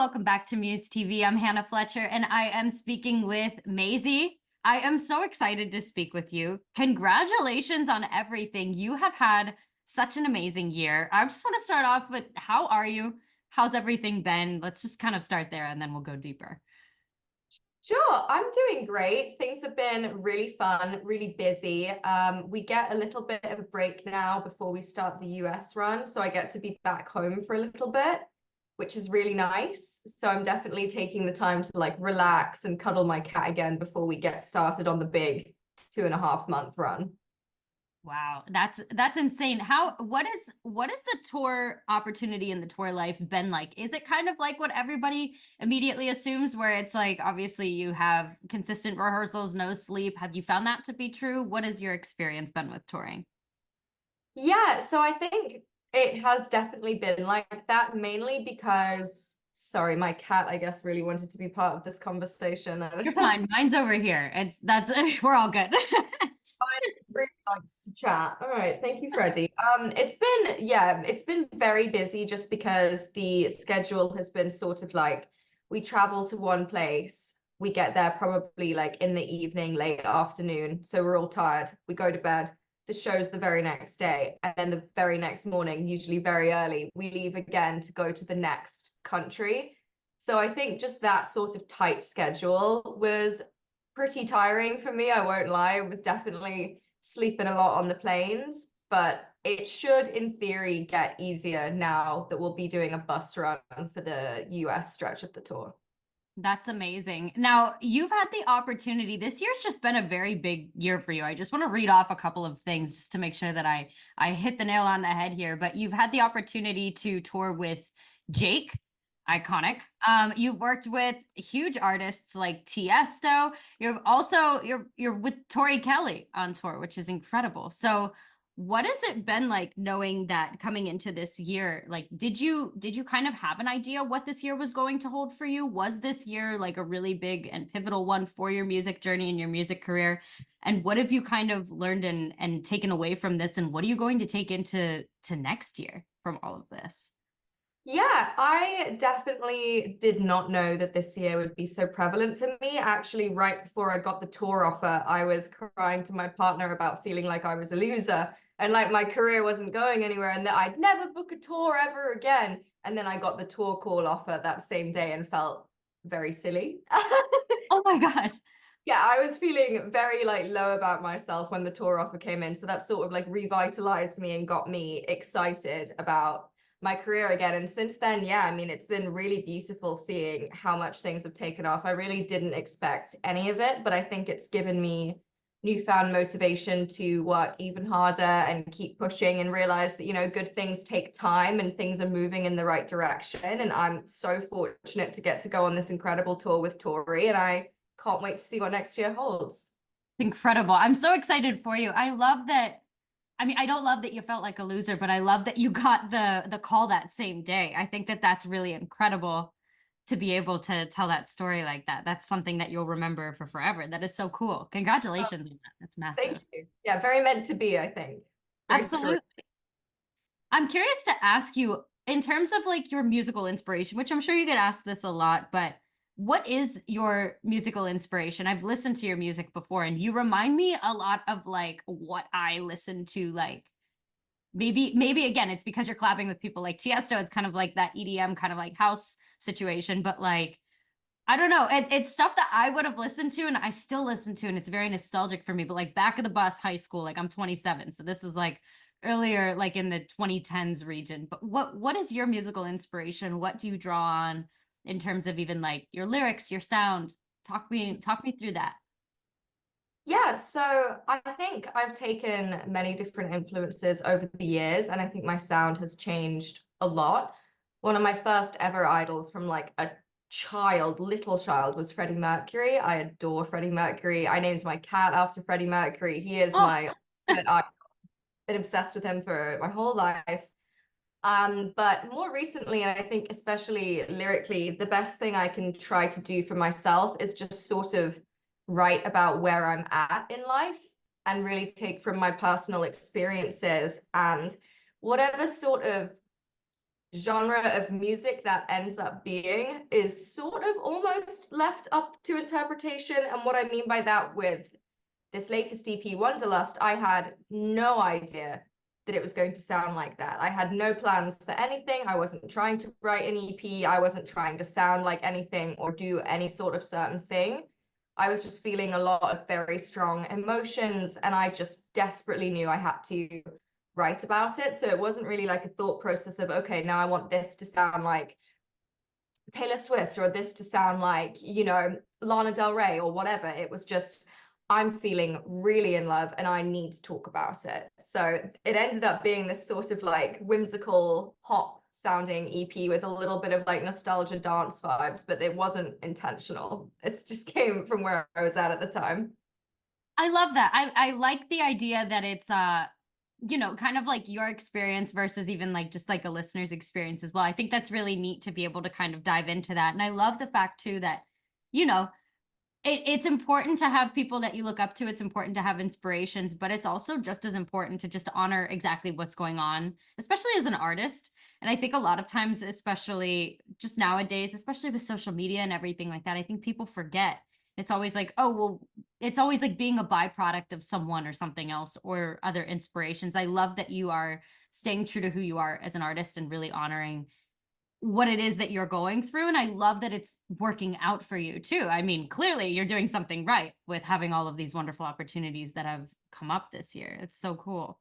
welcome back to Muse TV. I'm Hannah Fletcher, and I am speaking with Maisy. I am so excited to speak with you. Congratulations on everything. You have had such an amazing year. I just want to start off with, how are you? How's everything been? Let's just kind of start there, and then we'll go deeper. Sure, I'm doing great. Things have been really fun, really busy. We get a little bit of a break now before we start the US run, so I get to be back home for a little bit, which is really nice. So I'm definitely taking the time to like relax and cuddle my cat again before we get started on the big 2.5 month run. Wow, that's insane. What is the tour opportunity in the tour life been like? Is it kind of like what everybody immediately assumes, where it's like obviously you have consistent rehearsals, no sleep? Have you found that to be true? What has your experience been with touring? Yeah, so I think it has definitely been like that, mainly because, sorry, my cat, I guess, really wanted to be part of this conversation. You're fine. Mine's over here. That's we're all good. Really likes to chat. All right, thank you, Freddie. It's been very busy just because the schedule has been sort of like we travel to one place, we get there probably like in the evening, late afternoon, so we're all tired. We go to bed. The show's the very next day, and then the very next morning, usually very early, we leave again to go to the next country. So I think just that sort of tight schedule was pretty tiring for me. I won't lie. It was definitely sleeping a lot on the planes, but it should, in theory, get easier now that we'll be doing a bus run for the US stretch of the tour. That's amazing. Now, you've had the opportunity. This year's just been a very big year for you. I just want to read off a couple of things just to make sure that I hit the nail on the head here. But you've had the opportunity to tour with Jake, iconic. You've worked with huge artists like Tiesto. You're with Tori Kelly on tour, which is incredible. So what has it been like knowing that coming into this year? Like, did you kind of have an idea what this year was going to hold for you? Was this year like a really big and pivotal one for your music journey and your music career? And what have you kind of learned and taken away from this? And what are you going to take into next year from all of this? Yeah, I definitely did not know that this year would be so prevalent for me. Actually, right before I got the tour offer, I was crying to my partner about feeling like I was a loser and like my career wasn't going anywhere and that I'd never book a tour ever again. And then I got the tour call offer that same day and felt very silly. Oh my gosh. Yeah, I was feeling very like low about myself when the tour offer came in. So that sort of like revitalized me and got me excited about my career again. And since then, yeah, I mean, it's been really beautiful seeing how much things have taken off. I really didn't expect any of it, but I think it's given me newfound motivation to work even harder and keep pushing and realize that, good things take time and things are moving in the right direction. And I'm so fortunate to get to go on this incredible tour with Tori, and I can't wait to see what next year holds. Incredible. I'm so excited for you. I love that. I mean, I don't love that you felt like a loser, but I love that you got the call that same day. I think that that's really incredible to be able to tell that story like that. That's something that you'll remember for forever. That is so cool. Oh, Congratulations on that. That's thank massive. you. Yeah, very meant to be, I think. Very surreal. Absolutely. I'm curious to ask you, in terms of like your musical inspiration, which I'm sure you get asked this a lot, but what is your musical inspiration? I've listened to your music before and you remind me a lot of like what I listen to, like maybe again it's because you're collabing with people like Tiesto. It's kind of like that EDM kind of like house situation, but like I don't know, it's stuff that I would have listened to and I still listen to, and it's very nostalgic for me. But like back of the bus, high school, like I'm 27, so this is like earlier, like in the 2010s region. But what is your musical inspiration? What do you draw on in terms of even like your lyrics, your sound? Talk me through that. Yeah, so I think I've taken many different influences over the years, and I think my sound has changed a lot. One of my first ever idols from like a little child, was Freddie Mercury. I adore Freddie Mercury. I named my cat after Freddie Mercury. He is Oh, my ultimate idol. Been obsessed with him for my whole life. But more recently, and I think especially lyrically, the best thing I can try to do for myself is just sort of write about where I'm at in life and really take from my personal experiences and whatever sort of genre of music that ends up being is sort of almost left up to interpretation. And what I mean by that, with this latest EP, Wanderlust, I had no idea that it was going to sound like that. I had no plans for anything. I wasn't trying to write an EP. I wasn't trying to sound like anything or do any sort of certain thing. I was just feeling a lot of very strong emotions, and I just desperately knew I had to write about it. So it wasn't really like a thought process of, okay, now I want this to sound like Taylor Swift, or this to sound like, you know, Lana Del Rey or whatever. It was just, I'm feeling really in love and I need to talk about it. So it ended up being this sort of like whimsical pop sounding EP with a little bit of like nostalgia dance vibes, but it wasn't intentional. It just came from where I was at the time. I love that. I like the idea that it's you know, kind of like your experience versus even like just like a listener's experience as well. I think that's really neat to be able to kind of dive into that. And I love the fact too that, you know, it's important to have people that you look up to. It's important to have inspirations, but it's also just as important to just honor exactly what's going on, especially as an artist. And I think a lot of times, especially just nowadays, especially with social media and everything like that, I think people forget. It's always like, oh, well, it's always like being a byproduct of someone or something else or other inspirations. I love that you are staying true to who you are as an artist and really honoring what it is that you're going through. And I love that it's working out for you too. I mean, clearly you're doing something right with having all of these wonderful opportunities that have come up this year. It's so cool.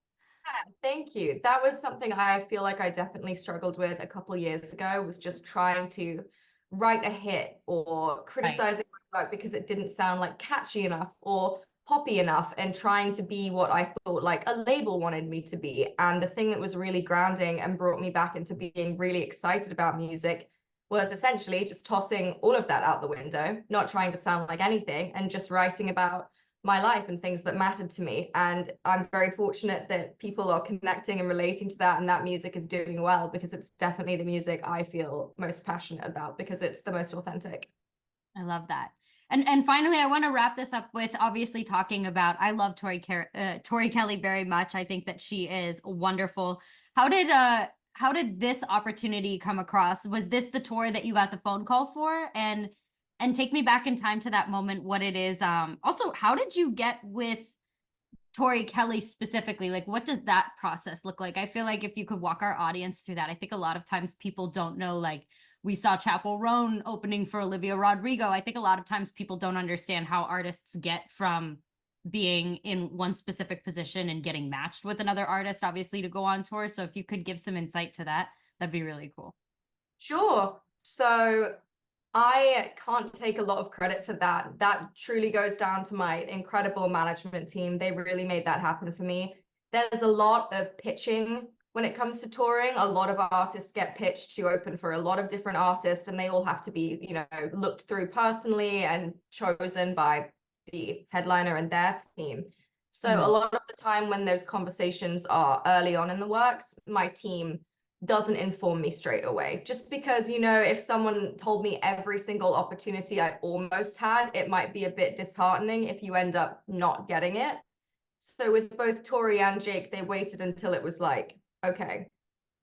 Thank you. That was something I feel like I definitely struggled with a couple years ago, was just trying to write a hit or Right. criticizing my work because it didn't sound like catchy enough or poppy enough, and trying to be what I thought like a label wanted me to be. And the thing that was really grounding and brought me back into being really excited about music was essentially just tossing all of that out the window, not trying to sound like anything, and just writing about my life and things that mattered to me. And I'm very fortunate that people are connecting and relating to that, and that music is doing well, because it's definitely the music I feel most passionate about, because it's the most authentic. I love that. And finally, I want to wrap this up with obviously talking about, I love Tori Kelly very much. I think that she is wonderful. How did this opportunity come across? Was this the tour that you got the phone call for? And take me back in time to that moment, what it is. Also, how did you get with Tori Kelly specifically? Like, what does that process look like? I feel like if you could walk our audience through that, I think a lot of times people don't know, like, we saw Chapel Roan opening for Olivia Rodrigo. I think a lot of times people don't understand how artists get from being in one specific position and getting matched with another artist, obviously, to go on tour. So if you could give some insight to that, that'd be really cool. Sure. So I can't take a lot of credit for that. That truly goes down to my incredible management team. They really made that happen for me. There's a lot of pitching when it comes to touring. A lot of artists get pitched to open for a lot of different artists, and they all have to be, you know, looked through personally and chosen by the headliner and their team. So a lot of the time when those conversations are early on in the works, my team doesn't inform me straight away, just because, you know, if someone told me every single opportunity I almost had, it might be a bit disheartening if you end up not getting it. So with both Tori and Jake, they waited until it was like, okay,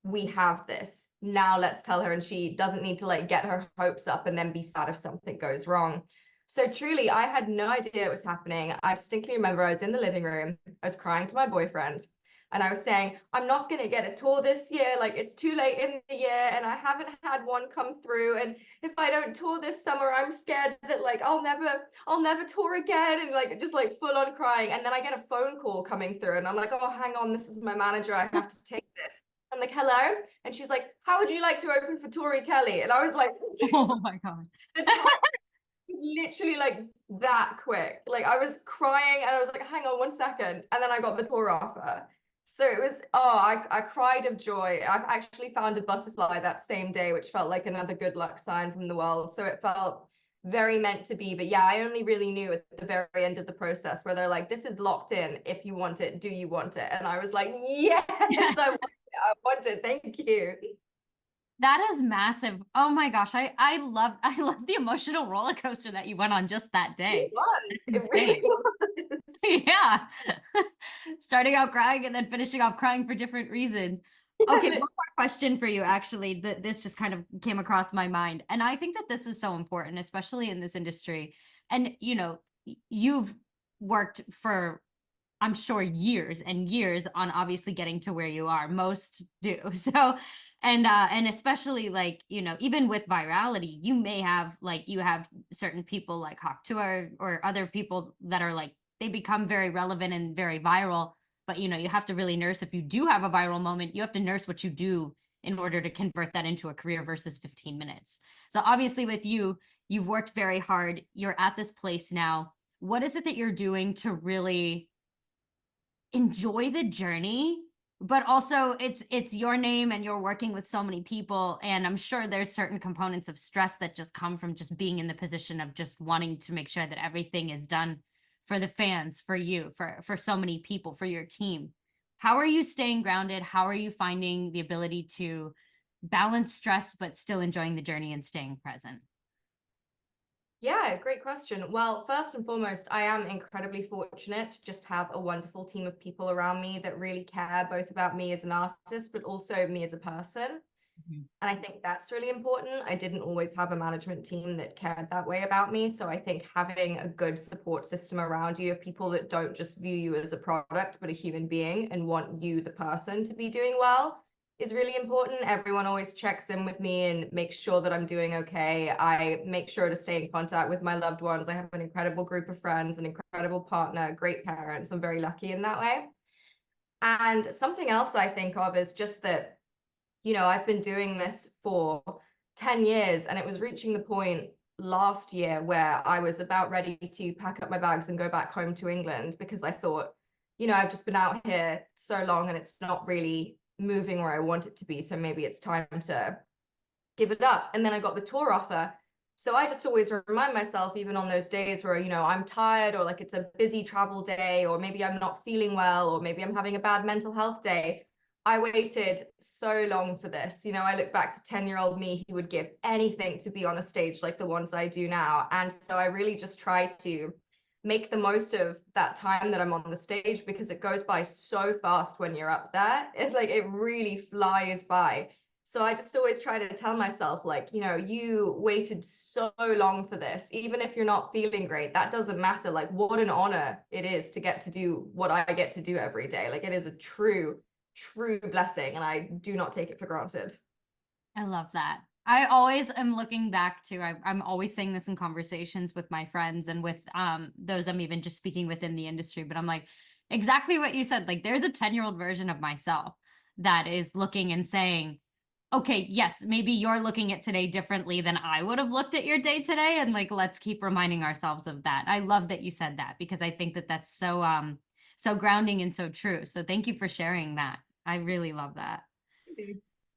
we have this, now let's tell her, and she doesn't need to like get her hopes up and then be sad if something goes wrong. So truly, I had no idea it was happening. I distinctly remember I was in the living room, I was crying to my boyfriend, and I was saying, I'm not going to get a tour this year. Like, it's too late in the year and I haven't had one come through. And if I don't tour this summer, I'm scared that like I'll never tour again. And like just like full on crying. And then I get a phone call coming through and I'm like, oh, hang on, this is my manager. I have to take this. I'm like, hello. And she's like, how would you like to open for Tori Kelly? And I was like, Oh my God. the time was literally like that quick. Like I was crying and I was like, hang on 1 second. And then I got the tour offer. So it was, oh, I cried of joy. I actually found a butterfly that same day, which felt like another good luck sign from the world. So it felt very meant to be. But yeah, I only really knew at the very end of the process where they're like, this is locked in. If you want it, do you want it? And I was like, yes, Yes. I want it. I want it. Thank you. That is massive. Oh my gosh. I love the emotional roller coaster that you went on just that It day. was. That's It really insane. was. Yeah. Starting out crying and then finishing off crying for different reasons. Okay, one more question for you, actually. This just kind of came across my mind. And I think that this is so important, especially in this industry. And, you know, you've worked for, I'm sure, years and years on obviously getting to where you are. Most do. So, and especially like, you know, even with virality, you may have like, you have certain people like Hawk Tour or other people that are like, they become very relevant and very viral. But, you know, you have to really nurse, if you do have a viral moment, you have to nurse what you do in order to convert that into a career versus 15 minutes. So obviously with you, you've worked very hard. You're at this place now. What is it that you're doing to really enjoy the journey? But also it's your name and you're working with so many people, and I'm sure there's certain components of stress that just come from just being in the position of just wanting to make sure that everything is done for the fans, for you, for so many people, for your team. How are you staying grounded? How are you finding the ability to balance stress but still enjoying the journey and staying present? Yeah, great question. Well, first and foremost, I am incredibly fortunate to just have a wonderful team of people around me that really care both about me as an artist, but also me as a person. Mhm. And I think that's really important. I didn't always have a management team that cared that way about me. So I think having a good support system around you of people that don't just view you as a product, but a human being and want you, the person, to be doing well is really important. Everyone always checks in with me and makes sure that I'm doing okay. I make sure to stay in contact with my loved ones. I have an incredible group of friends, an incredible partner, great parents. I'm very lucky in that way. And something else I think of is just that, you know, I've been doing this for 10 years, and it was reaching the point last year where I was about ready to pack up my bags and go back home to England, because I thought, you know, I've just been out here so long and it's not really moving where I want it to be. So maybe it's time to give it up. And then I got the tour offer. So I just always remind myself, even on those days where, you know, I'm tired, or like it's a busy travel day, or maybe I'm not feeling well, or maybe I'm having a bad mental health day. I waited so long for this. You know, I look back to 10-year-old me, he would give anything to be on a stage like the ones I do now. And so I really just try to make the most of that time that I'm on the stage, because it goes by so fast when you're up there. It's like it really flies by. So I just always try to tell myself, like, you know, you waited so long for this. Even if you're not feeling great, that doesn't matter. Like, what an honor it is to get to do what I get to do every day. Like, it is a true, true blessing, and I do not take it for granted. I love that. I always am looking back to, I'm always saying this in conversations with my friends and with those I'm even just speaking within the industry, but I'm like, exactly what you said. Like, they're the 10-year-old version of myself that is looking and saying, okay, yes, maybe you're looking at today differently than I would have looked at your day today. And like, let's keep reminding ourselves of that. I love that you said that, because I think that that's so, so grounding and so true. So thank you for sharing that. I really love that.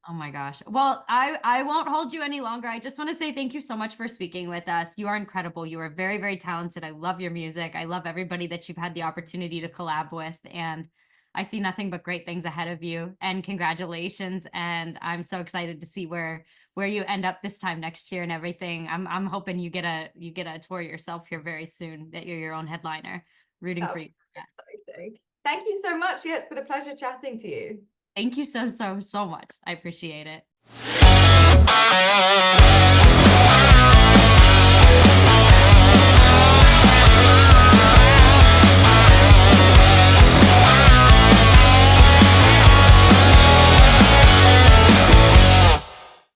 Oh my gosh. Well, I won't hold you any longer. I just want to say thank you so much for speaking with us. You are incredible. You are very, very talented. I love your music. I love everybody that you've had the opportunity to collab with, and I see nothing but great things ahead of you. And congratulations. And I'm so excited to see where you end up this time next year and everything. I'm hoping you get a tour yourself here very soon, that you're your own headliner. Rooting That for would you. be exciting. Thank you so much. Yeah, it's been a pleasure chatting to you. Thank you so, so, so much. I appreciate it.